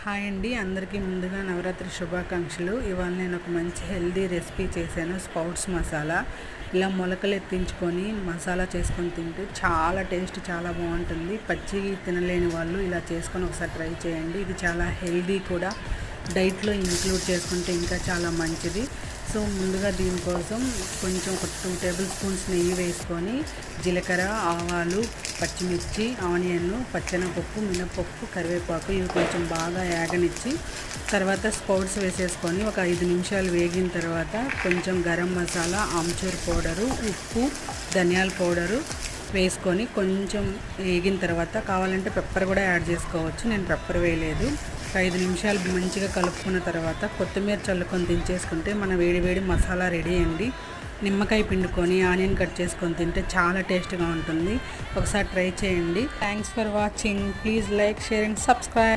Hi అండి, అందరికీ ముందుగా నవరాత్రి శుభాకాంక్షలు. ఇవాళ నేను ఒక మంచి హెల్దీ రెసిపీ చేశాను. స్పౌట్స్ మసాలా. ఇలా మొలకలు ఎత్తించుకొని మసాలా చేసుకొని తింటే చాలా టేస్ట్ చాలా బాగుంటుంది. పచ్చి తినలేని వాళ్ళు ఇలా చేసుకొని ఒకసారి ట్రై చేయండి. ఇది చాలా హెల్దీ కూడా, డైట్లో ఇంక్లూడ్ చేసుకుంటే ఇంకా చాలా మంచిది. సో ముందుగా దీనికోసం కొంచెం ఒక 2 టేబుల్ స్పూన్స్ నెయ్యి వేసుకొని జీలకర్ర, ఆవాలు, పచ్చిమిర్చి, ఆనియన్, పచ్చెనపప్పు, మినపప్పు, కరివేపాకు ఇవి కొంచెం బాగా యాగనిచ్చి తర్వాత స్పౌట్స్ వేసేసుకొని ఒక 5 నిమిషాలు వేగిన తర్వాత కొంచెం గరం మసాలా, ఆమ్చూర్ పౌడరు, ఉప్పు, ధనియాల పౌడరు వేసుకొని కొంచెం వేగిన తర్వాత కావాలంటే పెప్పర్ కూడా యాడ్ చేసుకోవచ్చు. నేను పెప్పర్ వేయలేదు. 5 నిమిషాలు మంచిగా కలుపుకున్న తర్వాత కొత్తిమీర చల్లుకొని దించేసుకుంటే మన వేడి మసాలా రెడీ అండి. నిమ్మకాయ పిండుకొని ఆనియన్ కట్ చేసుకొని తింటే చాలా టేస్ట్గా ఉంటుంది. ఒకసారి ట్రై చేయండి. Thanks for watching. Please like, share and subscribe.